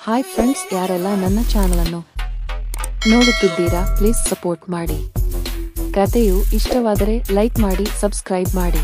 Hi friends, ಯಾರೆಲ್ಲ ನನ್ನ channel ಅನ್ನು ನೋಡುತ್ತಿದ್ದೀರಾ, ಪ್ಲೀಸ್ ಸಪೋರ್ಟ್ ಮಾಡಿ. ಕಥೆಯು ಇಷ್ಟವಾದರೆ ಲೈಕ್ ಮಾಡಿ, ಸಬ್ಸ್ಕ್ರೈಬ್ ಮಾಡಿ.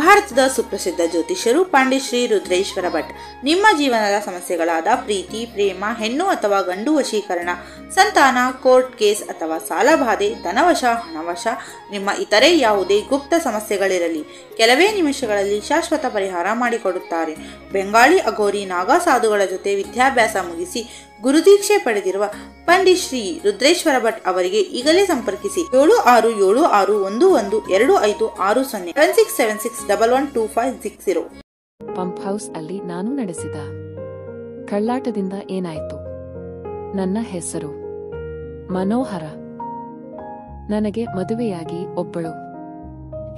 ಭಾರತದ ಸುಪ್ರಸಿದ್ಧ ಜ್ಯೋತಿಷ್ಯರು ಪಂಡಿತ್ ರುದ್ರೇಶ್ವರ ಭಟ್. ನಿಮ್ಮ ಜೀವನದ ಸಮಸ್ಯೆಗಳಾದ ಪ್ರೀತಿ, ಪ್ರೇಮ, ಹೆಣ್ಣು ಅಥವಾ ಗಂಡು ವಶೀಕರಣ, ಸಂತಾನ, ಕೋರ್ಟ್ ಕೇಸ್ ಅಥವಾ ಸಾಲಬಾಧೆ, ಧನವಶ, ಹಣವಶ, ನಿಮ್ಮ ಇತರೆ ಯಾವುದೇ ಗುಪ್ತ ಸಮಸ್ಯೆಗಳಿರಲಿ ಕೆಲವೇ ನಿಮಿಷಗಳಲ್ಲಿ ಶಾಶ್ವತ ಪರಿಹಾರ ಮಾಡಿಕೊಡುತ್ತಾರೆ. ಬೆಂಗಾಳಿ ಅಘೋರಿ ನಾಗಾ ಸಾಧುಗಳ ಜೊತೆ ವಿದ್ಯಾಭ್ಯಾಸ ಮುಗಿಸಿ ಗುರುದೀಕ್ಷೆ ಪಡೆದಿರುವ ಪಂಡಿತ್ ರುದ್ರೇಶ್ವರ ಭಟ್ ಅವರಿಗೆ ಈಗಲೇ ಸಂಪರ್ಕಿಸಿ. 7666112560 7676112560. ಪಂಪ್ ಹೌಸ್ ಅಲ್ಲಿ ನಾನು ನಡೆಸಿದ ಕಳ್ಳಾಟದಿಂದ ಏನಾಯಿತು? ನನ್ನ ಹೆಸರು ಮನೋಹರ. ನನಗೆ ಮದುವೆಯಾಗಿ ಒಬ್ಬಳು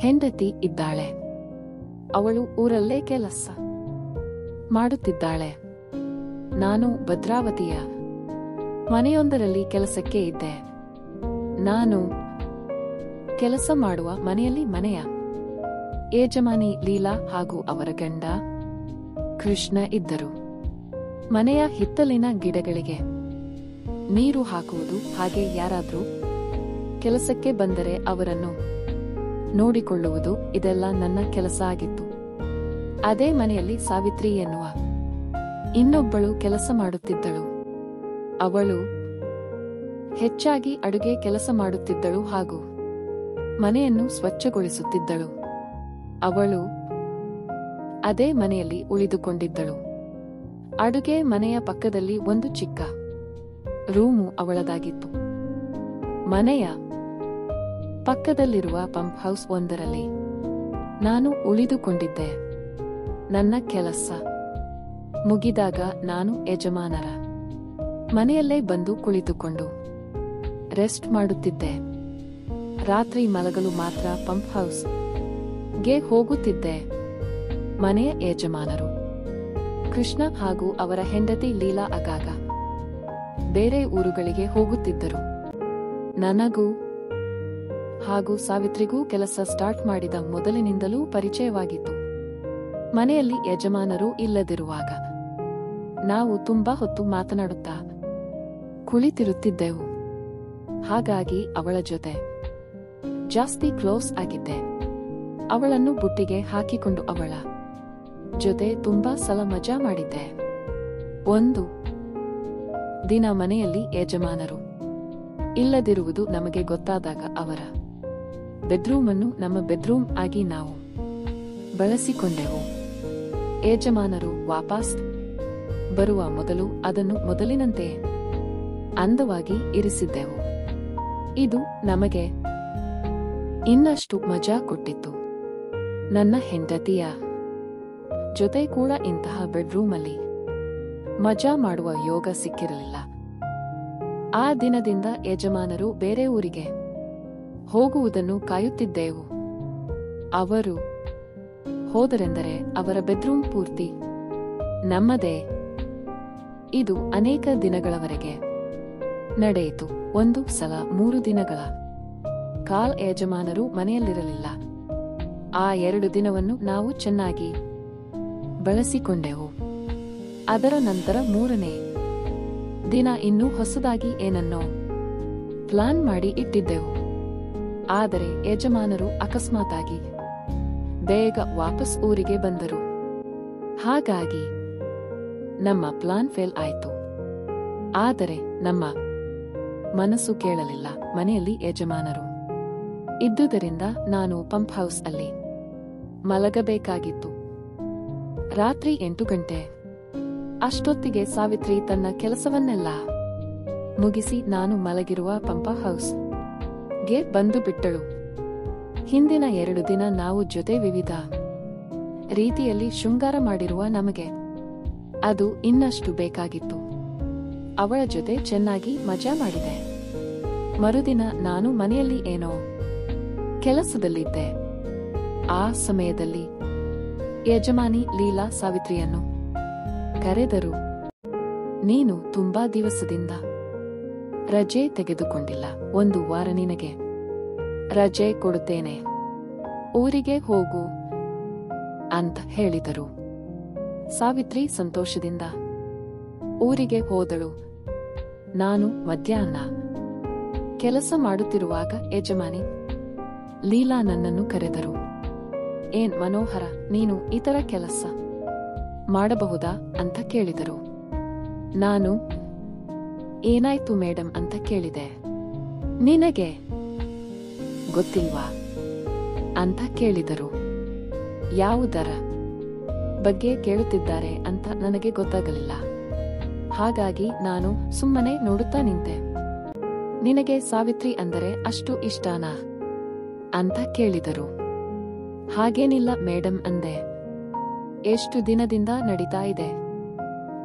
ಹೆಂಡತಿ ಇದ್ದಾಳೆ. ಅವಳು ಊರಲ್ಲೇ ಕೆಲಸ ಮಾಡುತ್ತಿದ್ದಾಳೆ. ನಾನು ಭದ್ರಾವತಿಯ ಮನೆಯೊಂದರಲ್ಲಿ ಕೆಲಸಕ್ಕೆ ಇದ್ದೆ. ನಾನು ಕೆಲಸ ಮಾಡುವ ಮನೆಯಲ್ಲಿ ಮನೆಯ ಯಜಮಾನಿ ಲೀಲಾ ಹಾಗೂ ಅವರ ಗಂಡ ಕೃಷ್ಣ ಇದ್ದರು. ಮನೆಯ ಹಿತ್ತಲಿನ ಗಿಡಗಳಿಗೆ ನೀರು ಹಾಕುವುದು, ಹಾಗೆ ಯಾರಾದ್ರೂ ಕೆಲಸಕ್ಕೆ ಬಂದರೆ ಅವರನ್ನು ನೋಡಿಕೊಳ್ಳುವುದು, ಇದೆಲ್ಲ ನನ್ನ ಕೆಲಸ ಆಗಿತ್ತು. ಅದೇ ಮನೆಯಲ್ಲಿ ಸಾವಿತ್ರಿ ಎನ್ನುವ ಇನ್ನೊಬ್ಬಳು ಕೆಲಸ ಮಾಡುತ್ತಿದ್ದಳು. ಅವಳು ಹೆಚ್ಚಾಗಿ ಅಡುಗೆ ಕೆಲಸ ಮಾಡುತ್ತಿದ್ದಳು ಹಾಗೂ ಮನೆಯನ್ನು ಸ್ವಚ್ಛಗೊಳಿಸುತ್ತಿದ್ದಳು. ಅವಳು ಅದೇ ಮನೆಯಲ್ಲಿ ಉಳಿದುಕೊಂಡಿದ್ದಳು. ಅಡುಗೆ ಮನೆಯ ಪಕ್ಕದಲ್ಲಿ ಒಂದು ಚಿಕ್ಕ ರೂಮು ಅವಳದಾಗಿತ್ತು. ಮನೆಯ ಪಕ್ಕದಲ್ಲಿರುವ ಪಂಪ್ ಹೌಸ್ ಒಂದರಲ್ಲಿ ನಾನು ಉಳಿದುಕೊಂಡಿದ್ದೆ. ನನ್ನ ಕೆಲಸ ಮುಗಿದಾಗ ನಾನು ಯಜಮಾನರ ಮನೆಯಲ್ಲೇ ಬಂದು ಕುಳಿತುಕೊಂಡು ರೆಸ್ಟ್ ಮಾಡುತ್ತಿದ್ದೆ. ರಾತ್ರಿ ಮಲಗಲು ಮಾತ್ರ ಪಂಪ್ ಹೌಸ್ ಗೆ ಹೋಗುತ್ತಿದ್ದೆ. ಮನೆಯ ಯಜಮಾನರು ಕೃಷ್ಣ ಹಾಗೂ ಅವರ ಹೆಂಡತಿ ಲೀಲಾ ಆಗಾಗ ಬೇರೆ ಊರುಗಳಿಗೆ ಹೋಗುತ್ತಿದ್ದರು. ನನಗೂ ಹಾಗೂ ಸಾವಿತ್ರಿಗೂ ಕೆಲಸ ಸ್ಟಾರ್ಟ್ ಮಾಡಿದ ಮೊದಲಿನಿಂದಲೂ ಪರಿಚಯವಾಗಿತ್ತು. ಮನೆಯಲ್ಲಿ ಯಜಮಾನರು ಇಲ್ಲದಿರುವಾಗ ನಾವು ತುಂಬಾ ಹೊತ್ತು ಮಾತನಾಡುತ್ತಾ ಕುಳಿತಿರುತ್ತಿದ್ದೆವು. ಹಾಗಾಗಿ ಅವಳ ಜೊತೆ ಜಾಸ್ತಿ ಕ್ಲೋಸ್ ಆಗಿದ್ದೆ. ಅವಳನ್ನು ಬುಟ್ಟಿಗೆ ಹಾಕಿಕೊಂಡು ಅವಳ ಜೊತೆ ತುಂಬಾ ಸಲ ಮಜಾ ಮಾಡಿದ್ದೆ. ಒಂದು ದಿನ ಮನೆಯಲ್ಲಿ ಯಜಮಾನರು ಇಲ್ಲದಿರುವುದು ನಮಗೆ ಗೊತ್ತಾದಾಗ ಅವರ ಬೆಡ್ರೂಮ್ ಅನ್ನು ನಮ್ಮ ಬೆಡ್ರೂಮ್ ಆಗಿ ನಾವು ಬಳಸಿಕೊಂಡೆವು. ಯಜಮಾನರು ವಾಪಸ್ ಬರುವ ಮೊದಲು ಅದನ್ನು ಮೊದಲಿನಂತೆ ಅಂದವಾಗಿ ಇರಿಸಿದ್ದೆವು. ಇದು ನಮಗೆ ಇನ್ನಷ್ಟು ಮಜಾ ಕೊಟ್ಟಿತ್ತು. ನನ್ನ ಹೆಂಡತಿಯ ಜೊತೆ ಕೂಡ ಇಂತಹ ಬೆಡ್ರೂಮಲ್ಲಿ ಮಜಾ ಮಾಡುವ ಯೋಗ ಸಿಕ್ಕಿರಲಿಲ್ಲ. ಆ ದಿನದಿಂದ ಯಜಮಾನರು ಬೇರೆ ಊರಿಗೆ ಹೋಗುವುದನ್ನು ಕಾಯುತ್ತಿದ್ದೆವು. ಅವರು ಹೋದರೆಂದರೆ ಅವರ ಬೆಡ್ರೂಮ್ ಪೂರ್ತಿ ನಮ್ಮದೇ. ಇದು ಅನೇಕ ದಿನಗಳವರೆಗೆ ನಡೆಯಿತು. ಒಂದು ಸಲ 3 ದಿನಗಳ ಕಾಲ ಯಜಮಾನರು ಮನೆಯಲ್ಲಿರಲಿಲ್ಲ. ಆ 2 ದಿನವನ್ನು ನಾವು ಚೆನ್ನಾಗಿ ಬಳಸಿಕೊಂಡೆವು. ಅದರ ನಂತರ 3ನೇ ದಿನ ಇನ್ನೂ ಹೊಸದಾಗಿ ಏನನ್ನೋ ಪ್ಲಾನ್ ಮಾಡಿ ಇಟ್ಟಿದ್ದೆವು. ಆದರೆ ಯಜಮಾನರು ಅಕಸ್ಮಾತಾಗಿ ಬೇಗ ವಾಪಸ್ ಊರಿಗೆ ಬಂದರು. ಹಾಗಾಗಿ ನಮ್ಮ ಪ್ಲಾನ್ ಫೇಲ್ ಆಯಿತು. ಆದರೆ ನಮ್ಮ ಮನಸ್ಸು ಕೇಳಲಿಲ್ಲ. ಮನೆಯಲ್ಲಿ ಯಜಮಾನರು ಇದ್ದುದರಿಂದ ನಾನು ಪಂಪ್ ಹೌಸ್ ಅಲ್ಲಿ ಮಲಗಬೇಕಾಗಿತ್ತು. ರಾತ್ರಿ 8 ಗಂಟೆ ಅಷ್ಟೊತ್ತಿಗೆ ಸಾವಿತ್ರಿ ತನ್ನ ಕೆಲಸವನ್ನೆಲ್ಲ ಮುಗಿಸಿ ನಾನು ಮಲಗಿರುವ ಪಂಪ್ ಹೌಸ್ ಗೆ ಬಂದು ಬಿಟ್ಟಳು. ಹಿಂದಿನ 2 ದಿನ ನಾವು ಜೊತೆ ವಿವಿಧ ರೀತಿಯಲ್ಲಿ ಶೃಂಗಾರ ಮಾಡಿರುವ ನಮಗೆ ಅದು ಇನ್ನಷ್ಟು ಬೇಕಾಗಿತ್ತು. ಅವಳ ಜೊತೆ ಚೆನ್ನಾಗಿ ಮಜಾ ಮಾಡಿದೆ. ಮರುದಿನ ನಾನು ಮನೆಯಲ್ಲಿ ಏನೋ ಕೆಲಸದಲ್ಲಿದ್ದೆ. ಆ ಸಮಯದಲ್ಲಿ ಯಜಮಾನಿ ಲೀಲಾ ಸಾವಿತ್ರಿಯನ್ನು ಕರೆದರು. ನೀನು ತುಂಬಾ ದಿವಸದಿಂದ ರಜೆ ತೆಗೆದುಕೊಂಡಿಲ್ಲ. 1 ವಾರ ನಿನಗೆ ರಜೆ ಕೊಡುತ್ತೇನೆ, ಊರಿಗೆ ಹೋಗು ಅಂತ ಹೇಳಿದರು. ಸಾವಿತ್ರಿ ಸಂತೋಷದಿಂದ ಊರಿಗೆ ಹೋದಳು. ನಾನು ಮಧ್ಯಾಹ್ನ ಕೆಲಸ ಮಾಡುತ್ತಿರುವಾಗ ಯಜಮಾನಿ ಲೀಲಾ ನನ್ನನ್ನು ಕರೆದರು. ಏನ್ ಮನೋಹರ, ನೀನು ಇತರ ಕೆಲಸ ಮಾಡಬಹುದಾ ಅಂತ ಕೇಳಿದರು. ನಾನು ಏನಾಯ್ತು ಮೇಡಮ್ ಅಂತ ಕೇಳಿದೆ. ನಿನಗೆ ಗೊತ್ತಿಲ್ವಾ ಅಂತ ಕೇಳಿದರು. ಯಾವುದರ ಬಗ್ಗೆ ಕೇಳುತ್ತಿದ್ದಾರೆ ಅಂತ ನನಗೆ ಗೊತ್ತಾಗಲಿಲ್ಲ. ಹಾಗಾಗಿ ನಾನು ಸುಮ್ಮನೆ ನೋಡುತ್ತಾ ನಿಂತೆ. ನಿನಗೆ ಸಾವಿತ್ರಿ ಅಂದರೆ ಅಷ್ಟು ಇಷ್ಟಾನಾ ಅಂತ ಕೇಳಿದರು. ಹಾಗೇನಿಲ್ಲ ಮೇಡಮ್ ಅಂದೆ. ಎಷ್ಟು ದಿನದಿಂದ ನಡೀತಾ ಇದೆ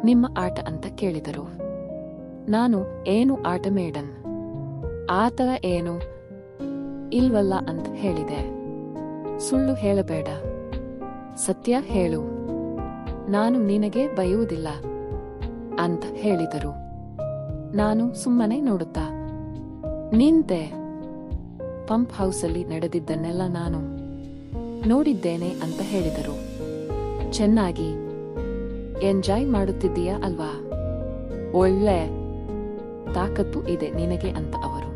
ನಿಮ್ಮ ಆಟ ಅಂತ ಕೇಳಿದರು. ನಾನು ಏನು ಆಟ ಮೇಡಮ್, ಆ ಥರ ಏನು ಇಲ್ವಲ್ಲ ಅಂತ ಹೇಳಿದೆ. ಸುಳ್ಳು ಹೇಳಬೇಡ, ಸತ್ಯ ಹೇಳು, ನಾನು ನಿನಗೆ ಬೈಯುವುದಿಲ್ಲ ಅಂತ ಹೇಳಿದರು. ನಾನು ಸುಮ್ಮನೆ ನೋಡುತ್ತಾ ನಿಂತೆ. ಪಂಪ್ ಹೌಸಲ್ಲಿ ನಡೆದಿದ್ದನ್ನೆಲ್ಲ ನಾನು ನೋಡಿದ್ದೇನೆ ಅಂತ ಹೇಳಿದರು. ಚೆನ್ನಾಗಿ ಎಂಜಾಯ್ ಮಾಡುತ್ತಿದ್ದೀಯಾ ಅಲ್ವಾ? ಒಳ್ಳೆ ತಾಕತ್ತು ಇದೆ ನಿನಗೆ ಅಂತ ಅವರು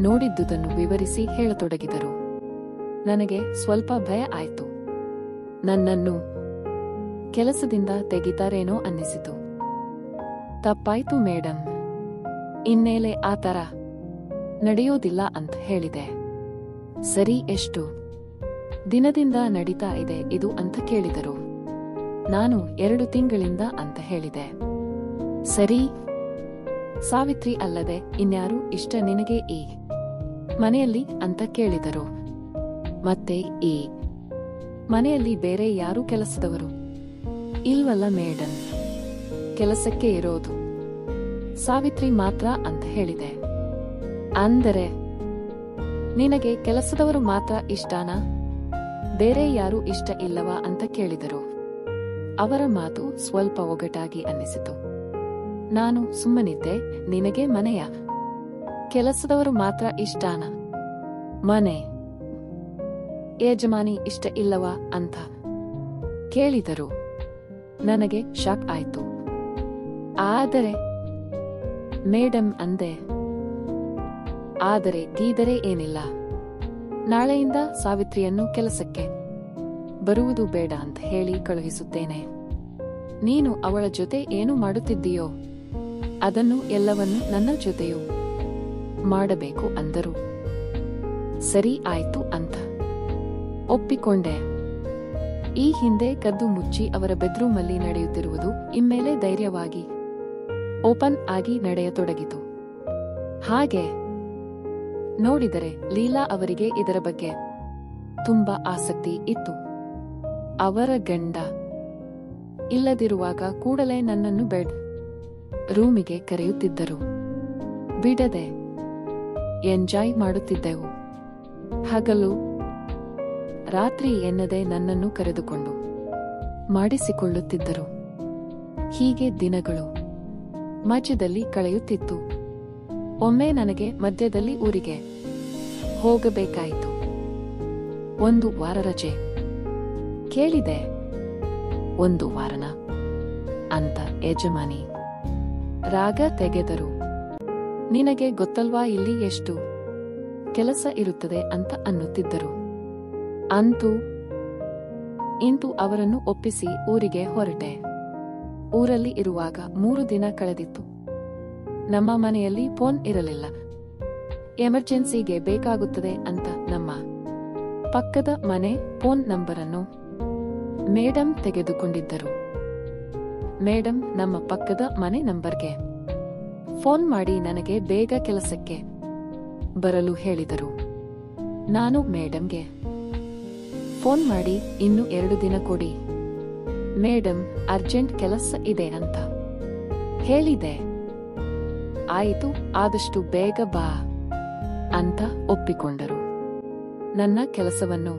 ನೋಡಿದ್ದುದನ್ನು ವಿವರಿಸಿ ಹೇಳತೊಡಗಿದರು. ನನಗೆ ಸ್ವಲ್ಪ ಭಯ ಆಯ್ತು. ನನ್ನನ್ನು ಕೆಲಸದಿಂದ ತೆಗಿತಾರೇನೋ ಅನ್ನಿಸಿತು. ತಪ್ಪಾಯ್ತು ಮೇಡಮ್, ಇನ್ನೇಲೆ ಆ ಥರ ನಡೆಯೋದಿಲ್ಲ ಅಂತ ಹೇಳಿದೆ. ಸರಿ, ಎಷ್ಟು ದಿನದಿಂದ ನಡೀತಾ ಇದೆ ಇದು ಅಂತ ಕೇಳಿದರು. ನಾನು 2 ತಿಂಗಳಿಂದ ಅಂತ ಹೇಳಿದೆ. ಸರಿ, ಸಾವಿತ್ರಿ ಅಲ್ಲದೆ ಇನ್ಯಾರು ಇಷ್ಟ ನಿನಗೆ ಈ ಮನೆಯಲ್ಲಿ ಅಂತ ಕೇಳಿದರು. ಮತ್ತೆ ಈ ಮನೆಯಲ್ಲಿ ಬೇರೆ ಯಾರು ಕೆಲಸದವರು ಇಲ್ವಲ್ಲ ಮೇಡಮ್, ಕೆಲಸಕ್ಕೆ ಇರೋದು ಸಾವಿತ್ರಿ ಮಾತ್ರ ಅಂತ ಹೇಳಿದೆ. ಅಂದರೆ ನಿನಗೆ ಕೆಲಸದವರು ಮಾತ್ರ ಇಷ್ಟಾನಾ, ಬೇರೆ ಯಾರು ಇಷ್ಟ ಇಲ್ಲವಾ ಅಂತ ಕೇಳಿದರು. ಅವರ ಮಾತು ಸ್ವಲ್ಪ ಒಗಟಾಗಿ ಅನ್ನಿಸಿತು. ನಾನು ಸುಮ್ಮನಿದ್ದೆ. ನಿನಗೆ ಮನೆಯ ಕೆಲಸದವರು ಮಾತ್ರ ಇಷ್ಟಾನಾ, ಮನೆ ಯಜಮಾನಿ ಇಷ್ಟ ಇಲ್ಲವಾ ಅಂತ ಕೇಳಿದರು. ನನಗೆ ಶಾಕ್ ಆಯ್ತು. ಆದರೆ ಮೇಡಮ್ ಅಂದೆ. ಆದರೆ ಗೀದರೆ ಏನಿಲ್ಲ, ನಾಳೆಯಿಂದ ಸಾವಿತ್ರಿಯನ್ನು ಕೆಲಸಕ್ಕೆ ಬರುವುದು ಬೇಡ ಅಂತ ಹೇಳಿ ಕಳುಹಿಸುತ್ತೇನೆ. ನೀನು ಅವಳ ಜೊತೆ ಏನು ಮಾಡುತ್ತಿದ್ದೀಯೋ ಅದನ್ನು ಎಲ್ಲವನ್ನೂ ನನ್ನ ಜೊತೆಯೂ ಮಾಡಬೇಕು ಅಂದರು. ಸರಿ ಆಯ್ತು ಅಂತ ಒಪ್ಪಿಕೊಂಡೆ. ಈ ಹಿಂದೆ ಕದ್ದು ಮುಚ್ಚಿ ಅವರ ಬೆಡ್ರೂಮಲ್ಲಿ ನಡೆಯುತ್ತಿರುವುದು ಇನ್ಮೇಲೆ ಧೈರ್ಯವಾಗಿ ಓಪನ್ ಆಗಿ ನಡೆಯತೊಡಗಿತು. ಹಾಗೆ ನೋಡಿದರೆ ಲೀಲಾ ಅವರಿಗೆ ಇದರ ಬಗ್ಗೆ ತುಂಬಾ ಆಸಕ್ತಿ ಇತ್ತು. ಅವರ ಗಂಡ ಇಲ್ಲದಿರುವಾಗ ಕೂಡಲೇ ನನ್ನನ್ನು ಬೆಡ್ ರೂಮಿಗೆ ಕರೆಯುತ್ತಿದ್ದರು. ಬಿಡದೆ ಎಂಜಾಯ್ ಮಾಡುತ್ತಿದ್ದೆವು. ಹಗಲು ರಾತ್ರಿ ಎನ್ನದೆ ನನ್ನನ್ನು ಕರೆದುಕೊಂಡು ಮಾಡಿಸಿಕೊಳ್ಳುತ್ತಿದ್ದರು. ಹೀಗೆ ದಿನಗಳು ಮಧ್ಯದಲ್ಲಿ ಕಳೆಯುತ್ತಿತ್ತು. ಒಮ್ಮೆ ನನಗೆ ಮಧ್ಯದಲ್ಲಿ ಊರಿಗೆ ಹೋಗಬೇಕಾಯಿತು. 1 ವಾರ ರಜೆ ಕೇಳಿದೆ. 1 ವಾರನ ಅಂತ ಯಜಮಾನಿ ರಾಗ ತೆಗೆದರು. ನಿನಗೆ ಗೊತ್ತಲ್ವಾ ಇಲ್ಲಿ ಎಷ್ಟು ಕೆಲಸ ಇರುತ್ತದೆ ಅಂತ ಅನ್ನುತ್ತಿದ್ದರು. ಅಂತೂ ಇಂತೂ ಅವರನ್ನು ಒಪ್ಪಿಸಿ ಊರಿಗೆ ಹೊರಟೆ. ಊರಲ್ಲಿ ಇರುವಾಗ 3 ದಿನ ಕಳೆದಿತ್ತು. ನಮ್ಮ ಮನೆಯಲ್ಲಿ ಫೋನ್ ಇರಲಿಲ್ಲ. ಎಮರ್ಜೆನ್ಸಿಗೆ ಬೇಕಾಗುತ್ತದೆ ಅಂತ ನಮ್ಮ ಪಕ್ಕದ ಮನೆ ಫೋನ್ ನಂಬರನ್ನು ಮೇಡಮ್ ತೆಗೆದುಕೊಂಡಿದ್ದರು. ಮೇಡಮ್ ನಮ್ಮ ಪಕ್ಕದ ಮನೆ ನಂಬರ್ಗೆ ಫೋನ್ ಮಾಡಿ ನನಗೆ ಬೇಗ ಕೆಲಸಕ್ಕೆ ಬರಲು ಹೇಳಿದರು. ನಾನು ಮೇಡಮ್ಗೆ ಫೋನ್ ಮಾಡಿ ಇನ್ನು 2 ದಿನ ಕೊಡಿ ಮೇಡಮ್, ಅರ್ಜೆಂಟ್ ಕೆಲಸ ಇದೆ ಅಂತ ಹೇಳಿದೆ. ಆಯಿತು, ಆದಷ್ಟು ಬೇಗ ಬಾ ಅಂತ ಒಪ್ಪಿಕೊಂಡರು. ನನ್ನ ಕೆಲಸವನ್ನು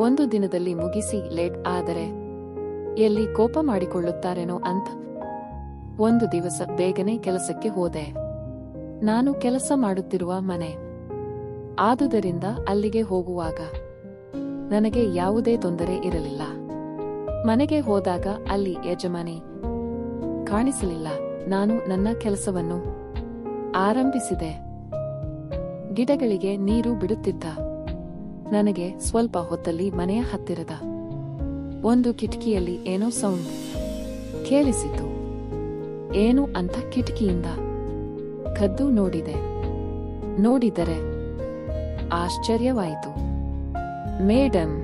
1 ದಿನದಲ್ಲಿ ಮುಗಿಸಿ ಲೇಟ್ ಆದರೆ ಎಲ್ಲಿ ಕೋಪ ಮಾಡಿಕೊಳ್ಳುತ್ತಾರೇನೋ ಅಂತ 1 ದಿವಸ ಬೇಗನೆ ಕೆಲಸಕ್ಕೆ ಹೋದೆ. ನಾನು ಕೆಲಸ ಮಾಡುತ್ತಿರುವ ಮನೆ ಆದುದರಿಂದ ಅಲ್ಲಿಗೆ ಹೋಗುವಾಗ ನನಗೆ ಯಾವುದೇ ತೊಂದರೆ ಇರಲಿಲ್ಲ. ಮನೆಗೆ ಹೋದಾಗ ಅಲ್ಲಿ ಯಜಮಾನಿ ಕಾಣಿಸಲಿಲ್ಲ. ನಾನು ನನ್ನ ಕೆಲಸವನ್ನು ಆರಂಭಿಸಿದೆ. ಗಿಡಗಳಿಗೆ ನೀರು ಬಿಡುತ್ತಿದ್ದ. ನನಗೆ ಸ್ವಲ್ಪ ಹೊತ್ತಲ್ಲಿ ಮನೆಯ ಹತ್ತಿರದ ಒಂದು ಕಿಟಕಿಯಲ್ಲಿ ಏನೋ ಸೌಂಡ್ ಕೇಳಿಸಿತು. ಏನು ಅಂತ ಕಿಟಕಿಯಿಂದ ಕದ್ದು ನೋಡಿದರೆ ಆಶ್ಚರ್ಯವಾಯಿತು. ಮೇಡಮ್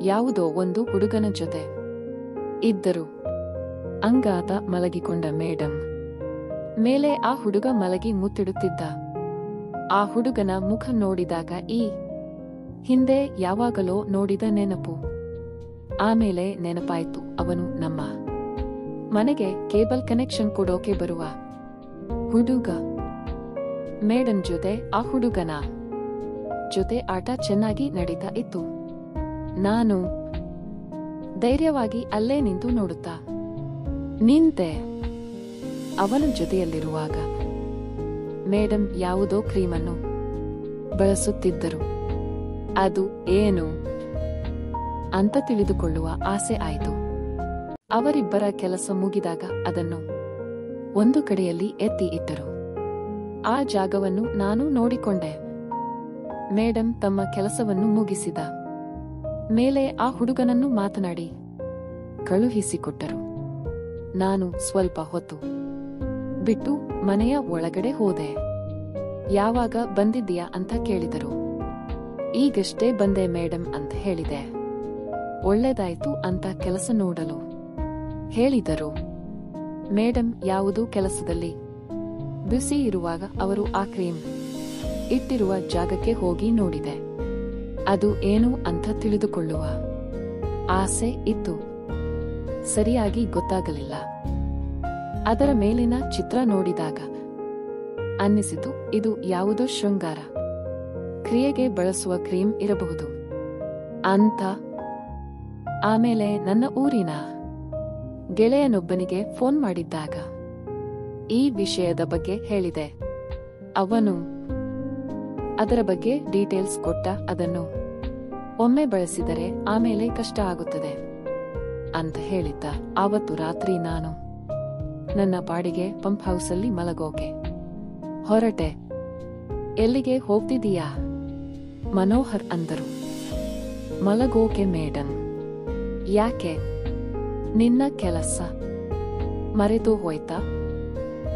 ಯಾವುದೋ ಒಂದು ಹುಡುಗನ ಜೊತೆ ಇದ್ದರು. ಅಂಗಾತ ಮಲಗಿಕೊಂಡ ಮೇಡಮ್ ಮೇಲೆ ಆ ಹುಡುಗ ಮಲಗಿ ಮುತ್ತಿಡುತ್ತಿದ್ದ. ಆ ಹುಡುಗನ ಮುಖ ನೋಡಿದಾಗ ಈ ಹಿಂದೆ ಯಾವಾಗಲೋ ನೋಡಿದ ನೆನಪು. ಆಮೇಲೆ ನೆನಪಾಯ್ತು, ಅವನು ನಮ್ಮ ಮನೆಗೆ ಕೇಬಲ್ ಕನೆಕ್ಷನ್ ಕೊಡೋಕೆ ಬರುವ ಹುಡುಗ. ಮೇಡಮ್ ಜೊತೆ ಆ ಹುಡುಗನ ಜೊತೆ ಆಟ ಚೆನ್ನಾಗಿ ನಡೀತಾ ಇತ್ತು. ನಾನು ಧೈರ್ಯವಾಗಿ ಅಲ್ಲೇ ನಿಂತು ನೋಡುತ್ತಾ ನಿಂತೆ. ಅವನ ಜೊತೆಯಲ್ಲಿರುವಾಗ ಮೇಡಮ್ ಯಾವುದೋ ಕ್ರೀಮನ್ನು ಬಳಸುತ್ತಿದ್ದರು. ಅದು ಏನು ಅಂತ ತಿಳಿದುಕೊಳ್ಳುವ ಆಸೆ ಆಯಿತು. ಅವರಿಬ್ಬರ ಕೆಲಸ ಮುಗಿದಾಗ ಅದನ್ನು ಒಂದು ಕಡೆಯಲ್ಲಿ ಎತ್ತಿ ಇಟ್ಟರು. ಆ ಜಾಗವನ್ನು ನಾನು ನೋಡಿಕೊಂಡೆ. ಮೇಡಮ್ ತಮ್ಮ ಕೆಲಸವನ್ನು ಮುಗಿಸಿದ ಮೇಲೆ ಆ ಹುಡುಗನನ್ನು ಮಾತನಾಡಿ ಕಳುಹಿಸಿಕೊಟ್ಟರು. ನಾನು ಸ್ವಲ್ಪ ಹೊತ್ತು ಬಿಟ್ಟು ಮನೆಯ ಒಳಗಡೆ ಹೋದೆ. ಯಾವಾಗ ಬಂದಿದ್ದೀಯಾ ಅಂತ ಕೇಳಿದರು. ಈಗಷ್ಟೇ ಬಂದೆ ಮೇಡಮ್ ಅಂತ ಹೇಳಿದೆ. ಒಳ್ಳೆದಾಯ್ತು ಅಂತ ಕೆಲಸ ನೋಡಲು ಹೇಳಿದರು. ಮೇಡಮ್ ಯಾವುದೋ ಕೆಲಸದಲ್ಲಿ ಬಿಸಿ ಇರುವಾಗ ಅವರು ಆ ಕ್ರೀಮ್ ಇಟ್ಟಿರುವ ಜಾಗಕ್ಕೆ ಹೋಗಿ ನೋಡಿದೆ. ಅದು ಏನು ಅಂತ ತಿಳಿದುಕೊಳ್ಳುವ ಆಸೆ ಇತ್ತು. ಸರಿಯಾಗಿ ಗೊತ್ತಾಗಲಿಲ್ಲ. ಅದರ ಮೇಲಿನ ಚಿತ್ರ ನೋಡಿದಾಗ ಅನ್ನಿಸಿತು, ಇದು ಯಾವುದೋ ಶೃಂಗಾರ ಕ್ರಿಯೆಗೆ ಬಳಸುವ ಕ್ರೀಮ್ ಇರಬಹುದು ಅಂತ. ಆಮೇಲೆ ನನ್ನ ಊರಿನ ಗೆಳೆಯನೊಬ್ಬನಿಗೆ ಫೋನ್ ಮಾಡಿದ್ದಾಗ ಈ ವಿಷಯದ ಬಗ್ಗೆ ಹೇಳಿದೆ. ಅವನು ಅದರ ಬಗ್ಗೆ ಡೀಟೇಲ್ಸ್ ಕೊಟ್ಟ. ಅದನ್ನು ಒಮ್ಮೆ ಬಳಸಿದರೆ ಆಮೇಲೆ ಕಷ್ಟ ಆಗುತ್ತದೆ ಅಂತ ಹೇಳಿದ್ದ. ಆವತ್ತು ರಾತ್ರಿ ನಾನು ನನ್ನ ಪಾಡಿಗೆ ಪಂಪ್ ಹೌಸಲ್ಲಿ ಮಲಗೋಕೆ ಹೊರಟೆ. ಎಲ್ಲಿಗೆ ಹೋಗ್ತಿದೀಯಾ ಮನೋಹರ್ ಅಂದರು. ಮಲಗೋಕೆ ಮೇಡಮ್. ಯಾಕೆ, ನಿನ್ನ ಕೆಲಸ ಮರೆತು ಹೋಯ್ತಾ?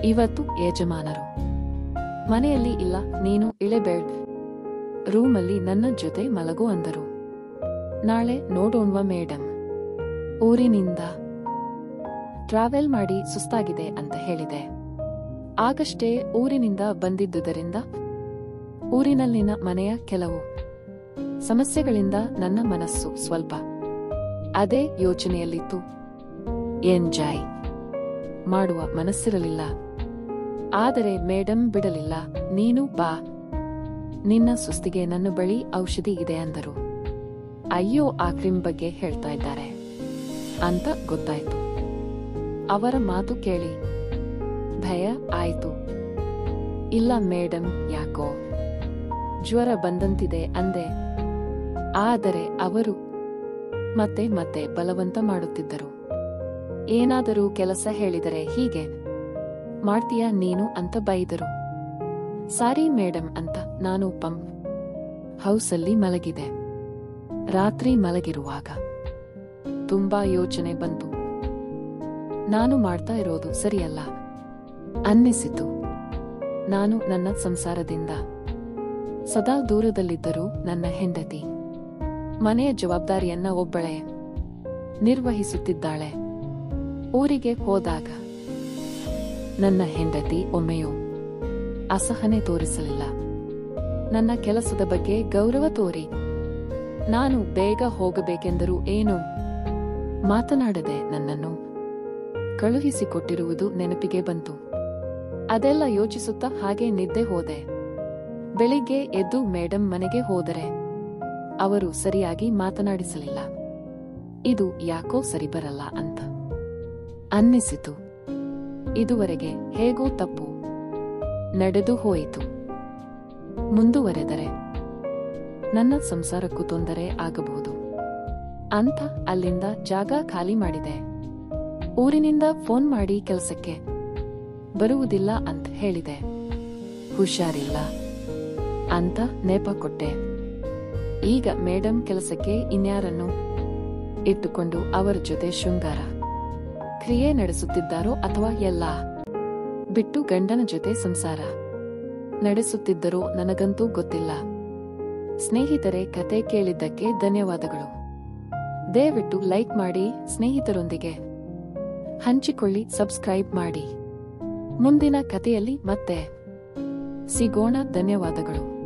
ಇವತ್ತು ಯಜಮಾನರು ಮನೆಯಲ್ಲಿ ಇಲ್ಲ, ನೀನು ಇಳೆ ಬೆಡ್ ರೂಮಲ್ಲಿ ನನ್ನ ಜೊತೆ ಮಲಗು ಅಂದರು. ನಾಳೆ ನೋಡೋಣ್ವಾ ಮೇಡಮ್. ಊರಿನಿಂದ ಟ್ರಾವೆಲ್ ಮಾಡಿ ಸುಸ್ತಾಗಿದೆ ಅಂತ ಹೇಳಿದೆ. ಆಗಷ್ಟೇ ಊರಿನಿಂದ ಬಂದಿದ್ದುದರಿಂದ ಊರಿನಲ್ಲಿನ ಮನೆಯ ಕೆಲವು ಸಮಸ್ಯೆಗಳಿಂದ ನನ್ನ ಮನಸ್ಸು ಸ್ವಲ್ಪ ಅದೇ ಯೋಚನೆಯಲ್ಲಿತ್ತು. ಎಂಜಾಯ್ ಮಾಡುವ ಮನಸ್ಸಿರಲಿಲ್ಲ. ಆದರೆ ಮೇಡಮ್ ಬಿಡಲಿಲ್ಲ. ನೀನು ಬಾ, ನಿನ್ನ ಸುಸ್ತಿಗೆ ನನ್ನ ಬಳಿ ಔಷಧಿ ಇದೆ ಅಂದರು. ಅಯ್ಯೋ, ಆ ಕ್ರೀಮ್ ಬಗ್ಗೆ ಹೇಳ್ತಾ ಇದ್ದಾರೆ ಅಂತ ಗೊತ್ತಾಯ್ತು. ಅವರ ಮಾತು ಕೇಳಿ ಭಯ ಆಯ್ತು. ಇಲ್ಲ ಮೇಡಮ್, ಯಾಕೋ ಜ್ವರ ಬಂದಂತಿದೆ ಅಂದೆ. ಆದರೆ ಅವರು ಮತ್ತೆ ಮತ್ತೆ ಬಲವಂತ ಮಾಡುತ್ತಿದ್ದರು. ಏನಾದರೂ ಕೆಲಸ ಹೇಳಿದರೆ ಹೀಗೆ ಮಾಡ್ತೀಯಾ ನೀನು ಅಂತ ಬೈದರು. ಸಾರಿ ಮೇಡಮ್ ಅಂತ ನಾನು ಪಂಪ್ ಹೌಸಲ್ಲಿ ಮಲಗಿದೆ. ರಾತ್ರಿ ಮಲಗಿರುವಾಗ ತುಂಬಾ ಯೋಚನೆ ಬಂತು. ನಾನು ಮಾಡ್ತಾ ಇರೋದು ಸರಿಯಲ್ಲ ಅನ್ನಿಸಿತು. ನಾನು ನನ್ನ ಸಂಸಾರದಿಂದ ಸದಾ ದೂರದಲ್ಲಿದ್ದರೂ ನನ್ನ ಹೆಂಡತಿ ಮನೆಯ ಜವಾಬ್ದಾರಿಯನ್ನ ಒಬ್ಬಳೇ ನಿರ್ವಹಿಸುತ್ತಿದ್ದಾಳೆ. ಊರಿಗೆ ಹೋದಾಗ ನನ್ನ ಹೆಂಡತಿ ಒಮ್ಮೆಯೂ ಅಸಹನೆ ತೋರಿಸಲಿಲ್ಲ. ನನ್ನ ಕೆಲಸದ ಬಗ್ಗೆ ಗೌರವ ತೋರಿ ನಾನು ಬೇಗ ಹೋಗಬೇಕೆಂದರೂ ಏನೂ ಮಾತನಾಡದೆ ನನ್ನನ್ನು ಕಳುಹಿಸಿಕೊಟ್ಟಿರುವುದು ನೆನಪಿಗೆ ಬಂತು. ಅದೆಲ್ಲ ಯೋಚಿಸುತ್ತಾ ಹಾಗೆ ನಿದ್ದೆ ಹೋದೆ. ಬೆಳಿಗ್ಗೆ ಎದ್ದು ಮೇಡಮ್ ಮನೆಗೆ ಹೋದರೆ ಅವರು ಸರಿಯಾಗಿ ಮಾತನಾಡಿಸಲಿಲ್ಲ. ಇದು ಯಾಕೋ ಸರಿ ಬರಲ್ಲ ಅಂತ ಅನ್ನಿಸಿತು. ಇದುವರೆಗೆ ಹೇಗೋ ತಪ್ಪು ನಡೆದು ಹೋಯಿತು. ಮುಂದುವರೆದರೆ ನನ್ನ ಸಂಸಾರಕ್ಕೂ ತೊಂದರೆ ಆಗಬಹುದು ಅಂತ ಅಲ್ಲಿಂದ ಜಾಗ ಖಾಲಿ ಮಾಡಿದೆ. ಊರಿನಿಂದ ಫೋನ್ ಮಾಡಿ ಕೆಲಸಕ್ಕೆ ಬರುವುದಿಲ್ಲ ಅಂತ ಹೇಳಿದೆ. ಹುಷಾರಿಲ್ಲ ಅಂತ ನೆಪ ಕೊಟ್ಟೆ. ಈಗ ಮೇಡಂ ಕೆಲಸಕ್ಕೆ ಇನ್ಯಾರನ್ನು ಇಟ್ಟುಕೊಂಡು ಅವರ ಜೊತೆ ಶೃಂಗಾರ ಕ್ರಿಯೆ ನಡೆಸುತ್ತಿದ್ದಾರೋ ಅಥವಾ ಎಲ್ಲ ಬಿಟ್ಟು ಗಂಡನ ಜೊತೆ ಸಂಸಾರ ನಡೆಸುತ್ತಿದ್ದರೋ ನನಗಂತೂ ಗೊತ್ತಿಲ್ಲ. ಸ್ನೇಹಿತರೆ, ಕತೆ ಕೇಳಿದ್ದಕ್ಕೆ ಧನ್ಯವಾದಗಳು. ದಯವಿಟ್ಟು ಲೈಕ್ ಮಾಡಿ, ಸ್ನೇಹಿತರೊಂದಿಗೆ ಹಂಚಿಕೊಳ್ಳಿ, ಸಬ್ಸ್ಕ್ರೈಬ್ ಮಾಡಿ. ಮುಂದಿನ ಕಥೆಯಲ್ಲಿ ಮತ್ತೆ ಸಿಗೋಣ. ಧನ್ಯವಾದಗಳು.